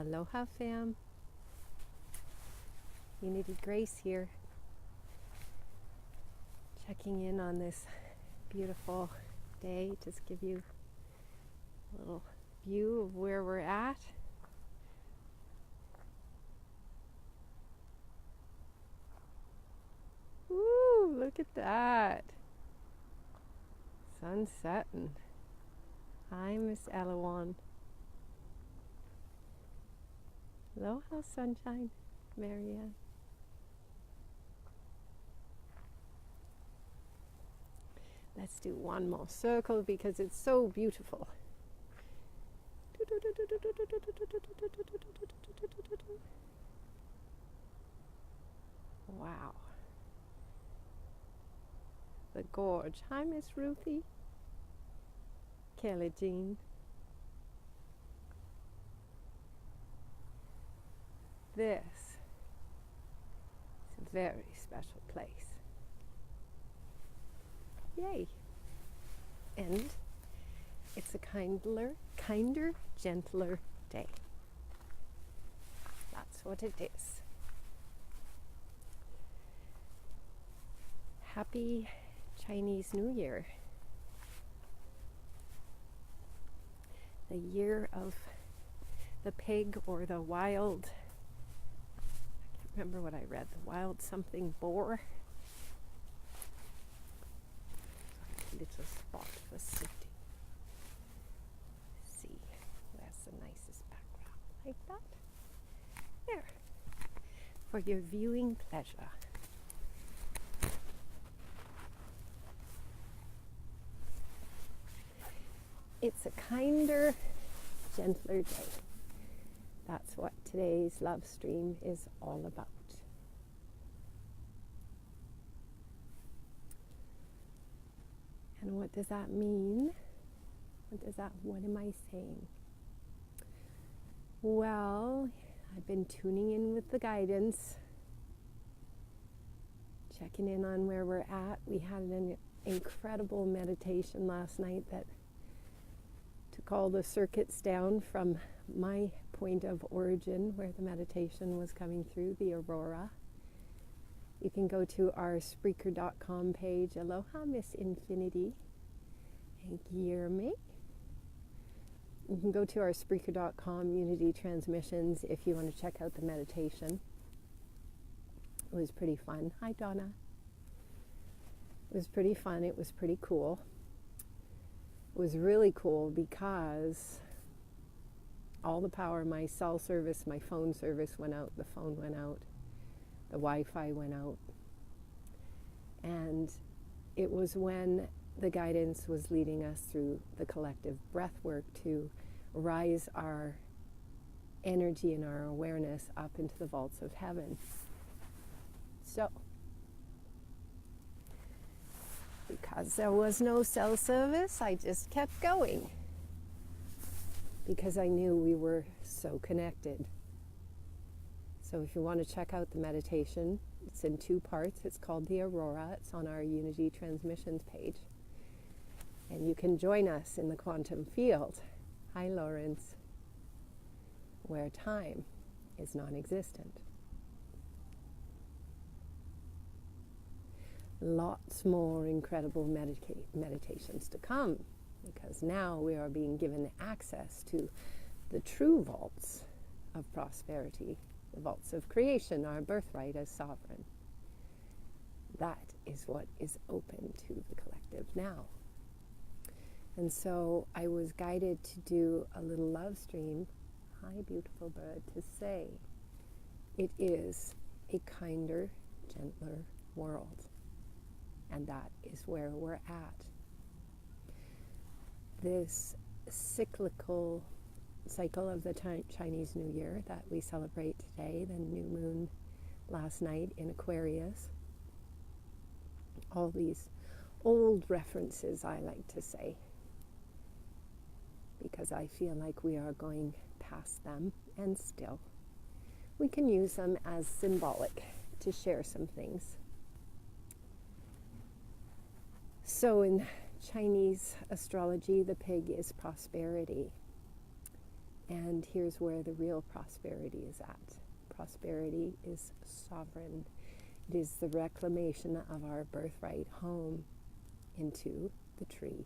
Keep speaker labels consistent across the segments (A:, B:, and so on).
A: Aloha fam. Unity Grace here. Checking in on this beautiful day. Just give you a little view of where we're at. Woo, look at that. Sun setting. Hi, Miss Elawan. Aloha, sunshine, Marianne. Let's do one more circle because it's so beautiful. Wow. The gorge. Hi, Miss Ruthie. Kelly Jean. This is a very special place. Yay! And it's a kinder, gentler day. That's what it is. Happy Chinese New Year. The year of the pig or the wild, remember what I read, the wild something boar. Little spot for sitting. See, where's the nicest background? Like that? There. For your viewing pleasure. It's a kinder, gentler day. That's what today's LoveStream is all about. And what does that mean? What am I saying? Well, I've been tuning in with the guidance, checking in on where we're at. We had an incredible meditation last night that took all the circuits down from my point of origin where the meditation was coming through, the Aurora. You can go to our Spreaker.com page. Aloha, Miss Infinity and Guillerme. You can go to our Spreaker.com Unity Transmissions if you want to check out the meditation. It was pretty fun. Hi, Donna. It was pretty fun. It was pretty cool. It was really cool because all the power, my cell service, my phone service went out, the phone went out. The Wi-Fi went out, and it was when the guidance was leading us through the collective breath work to rise our energy and our awareness up into the vaults of heaven. So, because there was no cell service, I just kept going because I knew we were so connected. So if you want to check out the meditation, it's in 2 parts. It's called the Aurora. It's on our Unity Transmissions page. And you can join us in the quantum field. Hi, Lawrence. Where time is non-existent. Lots more incredible meditations to come, because now we are being given access to the true vaults of prosperity. The vaults of creation, our birthright as sovereign. That is what is open to the collective now. And so I was guided to do a little love stream, hi beautiful bird, to say it is a kinder, gentler world. And that is where we're at. This cycle of the Chinese New Year that we celebrate today, the new moon last night in Aquarius. All these old references, I like to say, because I feel like we are going past them, and still we can use them as symbolic to share some things. So in Chinese astrology, the pig is prosperity. And here's where the real prosperity is at. Prosperity is sovereign. It is the reclamation of our birthright home into the tree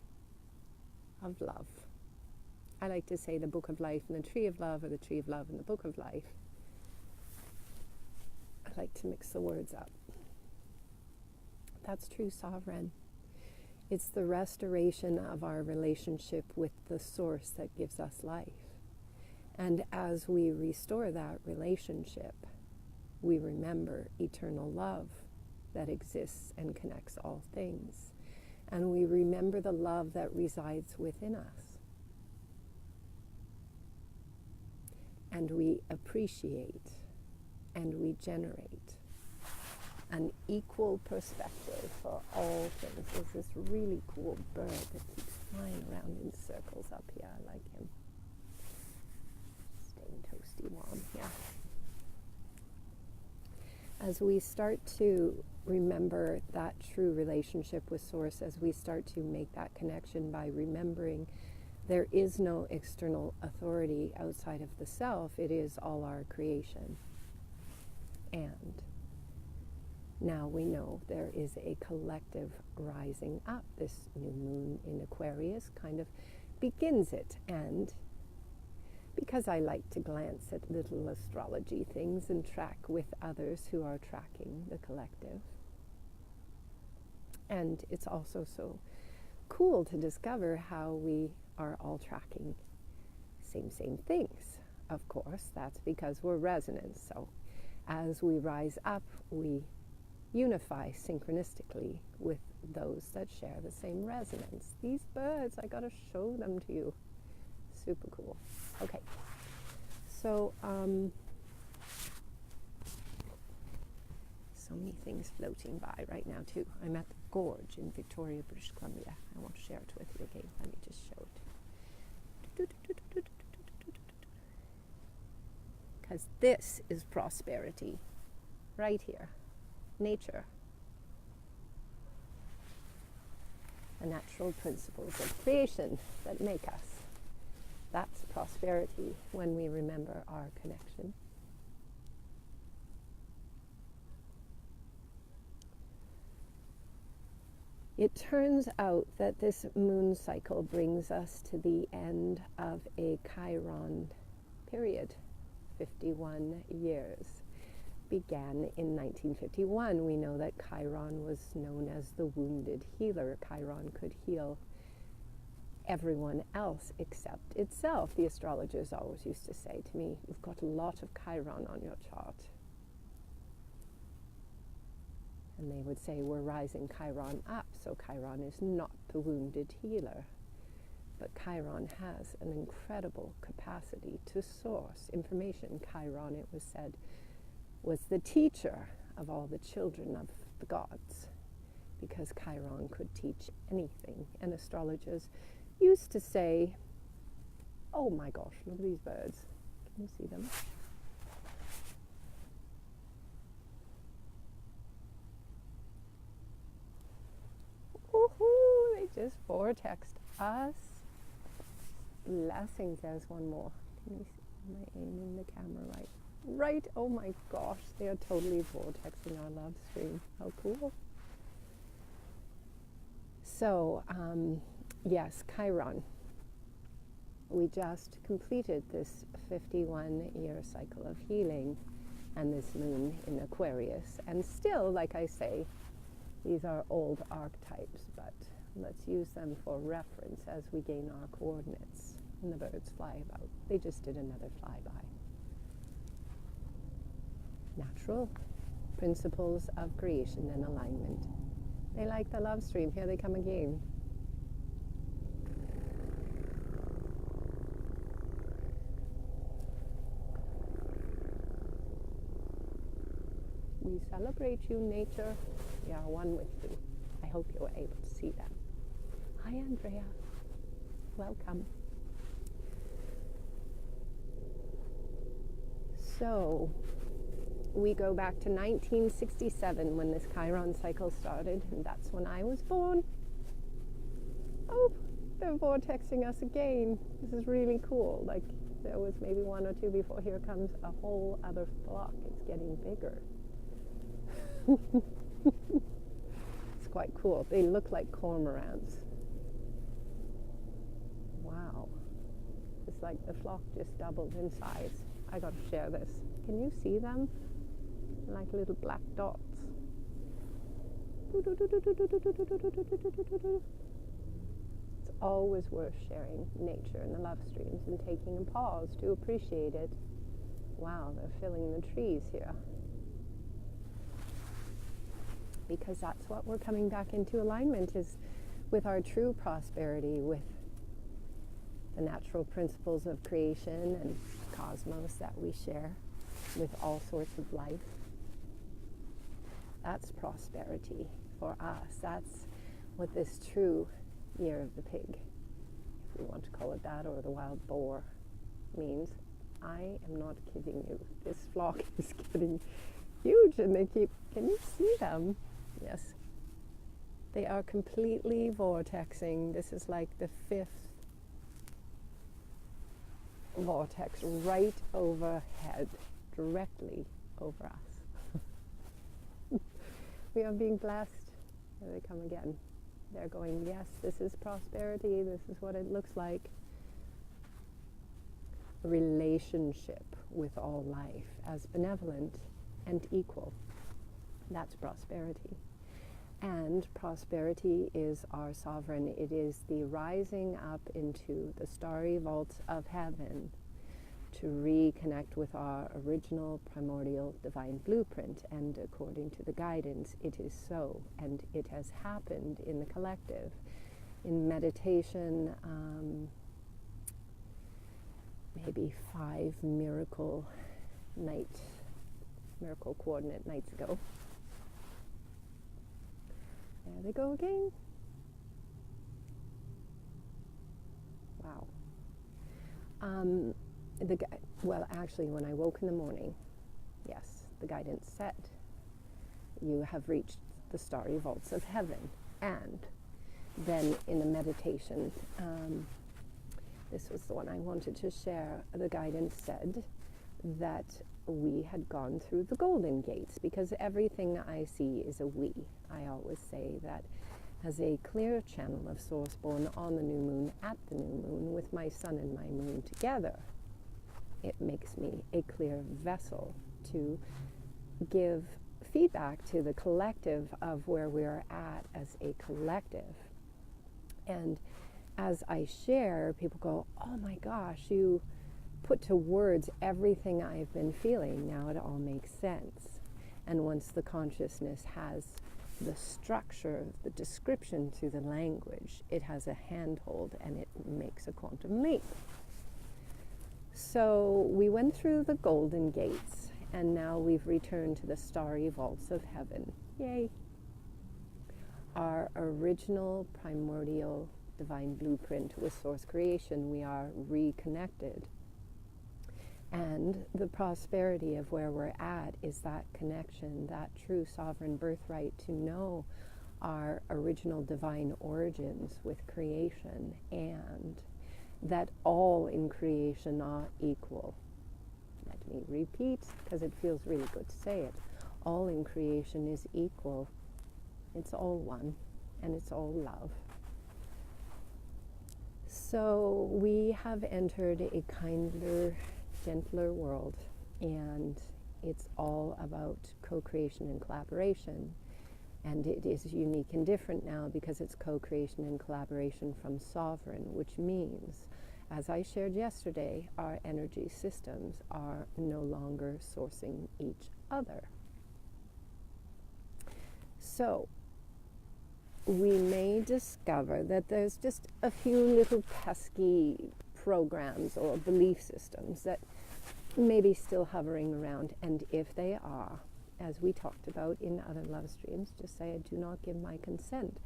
A: of love. I like to say the book of life and the tree of love, or the tree of love and the book of life. I like to mix the words up. That's true sovereign. It's the restoration of our relationship with the source that gives us life. And as we restore that relationship, we remember eternal love that exists and connects all things. And we remember the love that resides within us. And we appreciate and we generate an equal perspective for all things. There's this really cool bird that keeps flying around in circles up here. I like him. Staying toasty warm, yeah. As we start to remember that true relationship with Source, as we start to make that connection by remembering there is no external authority outside of the self, it is all our creation. And now we know there is a collective rising up. This new moon in Aquarius kind of begins it. And because I like to glance at little astrology things and track with others who are tracking the collective. And it's also so cool to discover how we are all tracking same things. Of course, that's because we're resonance. So as we rise up, we unify synchronistically with those that share the same resonance. These birds, I gotta show them to you. Super cool. Okay, so so many things floating by right now too. I'm at the Gorge in Victoria, British Columbia. I won't share it with you again. Let me just show it. Because this is prosperity right here. Nature. The natural principles of creation that make us. That's prosperity when we remember our connection. It turns out that this moon cycle brings us to the end of a Chiron period. 51 years. Began in 1951. We know that Chiron was known as the wounded healer. Chiron could heal everyone else except itself. The astrologers always used to say to me, "You've got a lot of Chiron on your chart." And they would say, we're rising Chiron up, so Chiron is not the wounded healer. But Chiron has an incredible capacity to source information. Chiron, it was said, was the teacher of all the children of the gods, because Chiron could teach anything. And astrologers used to say, oh my gosh, look at these birds. Can you see them? Woohoo, they just vortexed us. Blessings, there's one more. Can you see? Am I aiming the camera right? Right, oh my gosh, they are totally vortexing our love stream. How cool. So, yes, Chiron. We just completed this 51-year cycle of healing and this moon in Aquarius. And still, like I say, these are old archetypes, but let's use them for reference as we gain our coordinates. And the birds fly about. They just did another flyby. Natural principles of creation and alignment. They like the love stream. Here they come again. We celebrate you, nature. We are one with you. I hope you were able to see them. Hi, Andrea. Welcome. So, we go back to 1967 when this Chiron cycle started, and that's when I was born. Oh, they're vortexing us again. This is really cool. Like, there was maybe one or two before. Here comes a whole other flock. It's getting bigger. It's quite cool. They look like cormorants. Wow. It's like the flock just doubled in size. I got to share this. Can you see them? Like little black dots. It's always worth sharing nature and the love streams and taking a pause to appreciate it. Wow, they're filling the trees here. Because that's what we're coming back into alignment is with our true prosperity, with the natural principles of creation and cosmos that we share with all sorts of life. That's prosperity for us. That's what this true year of the pig, if we want to call it that, or the wild boar, means. I am not kidding you. This flock is getting huge, and they keep, can you see them? Yes. They are completely vortexing. This is like the fifth vortex right overhead, directly over us. We are being blessed. Here they come again. They're going, yes, this is prosperity. This is what it looks like. A relationship with all life as benevolent and equal. That's prosperity. And prosperity is our sovereign. It is the rising up into the starry vaults of heaven to reconnect with our original primordial divine blueprint. And according to the guidance, it is so. And it has happened in the collective. In meditation, maybe 5 miracle coordinate nights ago. There they go again. Wow. Well, actually, when I woke in the morning, yes, the guidance said, you have reached the starry vaults of heaven. And then in the meditation, this was the one I wanted to share, the guidance said that we had gone through the golden gates, because everything I see is a we. I always say that as a clear channel of source born on the new moon, at the new moon, with my sun and my moon together, it makes me a clear vessel to give feedback to the collective of where we're at as a collective. And as I share, people go, oh my gosh, you put to words everything I've been feeling. Now it all makes sense. And once the consciousness has the structure, the description to the language, it has a handhold and it makes a quantum leap. So we went through the golden gates and now we've returned to the starry vaults of heaven. Yay! Our original primordial divine blueprint with source creation, we are reconnected. And the prosperity of where we're at is that connection, that true sovereign birthright to know our original divine origins with creation, and that all in creation are equal. Let me repeat, because it feels really good to say it. All in creation is equal. It's all one, and it's all love. So we have entered a kinder, gentler world, and it's all about co-creation and collaboration. And it is unique and different now because it's co-creation and collaboration from sovereign, which means, as I shared yesterday, our energy systems are no longer sourcing each other. So we may discover that there's just a few little pesky programs or belief systems that may be still hovering around, and if they are, as we talked about in other love streams, just say, I do not give my consent,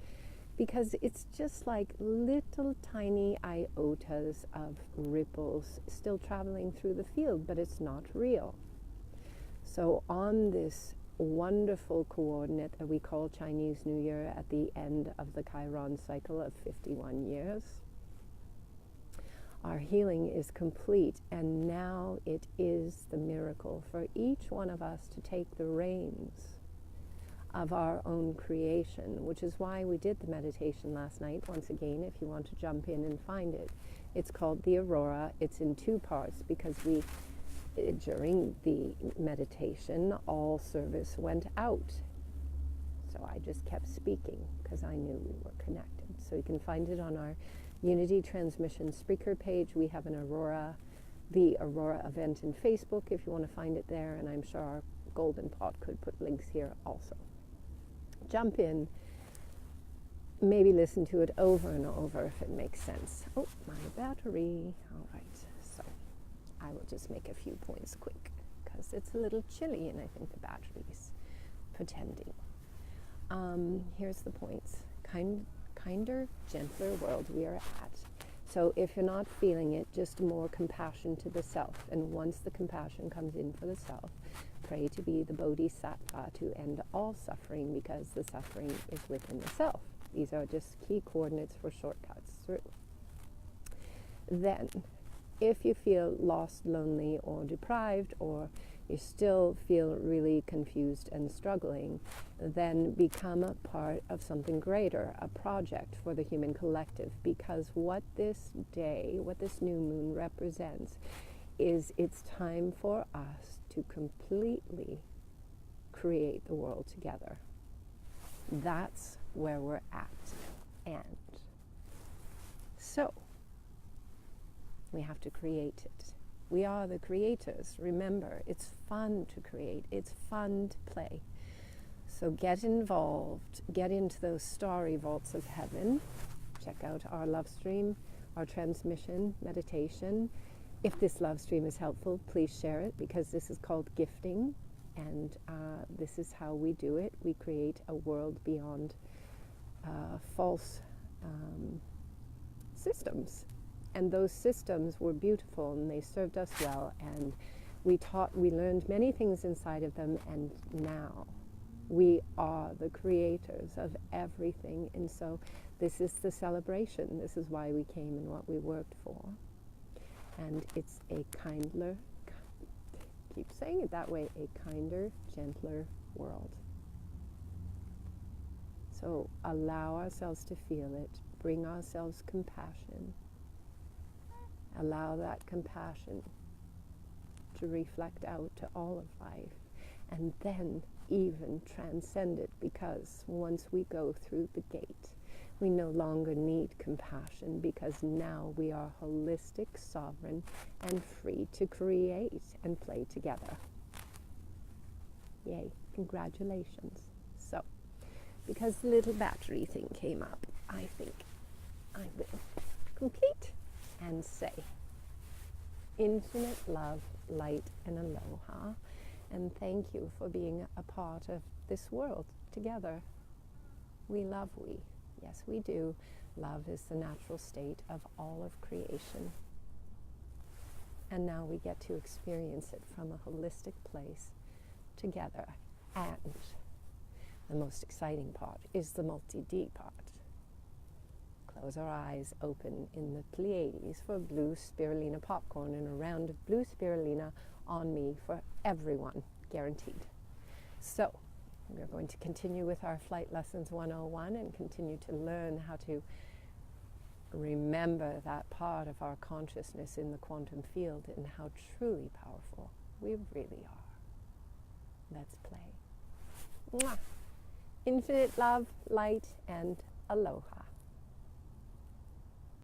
A: because it's just like little tiny iotas of ripples still traveling through the field, but it's not real. So on this wonderful coordinate that we call Chinese New Year at the end of the Chiron cycle of 51 years, Our healing is complete, and now it is the miracle for each one of us to take the reins of our own creation, which is why we did the meditation last night. Once again, if you want to jump in and find it, it's called the Aurora. It's in 2 parts because during the meditation, all service went out. So I just kept speaking because I knew we were connected. So you can find it on our Unity Transmission Spreaker page. We have the Aurora event in Facebook if you want to find it there, and I'm sure our Golden Pot could put links here also. Jump in, maybe listen to it over and over if it makes sense. Oh, my battery. All right, so I will just make a few points quick because it's a little chilly and I think the battery's pretending. Here's the points. Kinder, gentler world we are at. So if you're not feeling it, just more compassion to the self. And once the compassion comes in for the self, pray to be the bodhisattva to end all suffering, because the suffering is within the self. These are just key coordinates for shortcuts through. Then, if you feel lost, lonely, or deprived, or you still feel really confused and struggling, then become a part of something greater, a project for the human collective, because what this day, what this new moon represents, is it's time for us to completely create the world together. That's where we're at. And so, we have to create it. We are the creators. Remember, it's fun to create. It's fun to play. So get involved. Get into those starry vaults of heaven. Check out our LoveStream, our transmission meditation. If this LoveStream is helpful, please share it, because this is called gifting. And this is how we do it. We create a world beyond false systems. And those systems were beautiful and they served us well, and we learned many things inside of them, and now we are the creators of everything. And so this is the celebration. This is why we came and what we worked for. And it's a kinder, keep saying it that way, a kinder, gentler world. So allow ourselves to feel it, bring ourselves compassion. Allow that compassion to reflect out to all of life, and then even transcend it, because once we go through the gate, we no longer need compassion, because now we are holistic, sovereign, and free to create and play together. Yay, congratulations. So, because the little battery thing came up, I think I will complete and say infinite love, light, and aloha, and thank you for being a part of this world together. We love we. Yes, we do. Love is the natural state of all of creation. And now we get to experience it from a holistic place together. And the most exciting part is the multi-D part. Close our eyes, open in the Pleiades for blue spirulina popcorn, and a round of blue spirulina on me for everyone, guaranteed. So, we're going to continue with our Flight Lessons 101 and continue to learn how to remember that part of our consciousness in the quantum field and how truly powerful we really are. Let's play. Mwah. Infinite love, light, and aloha.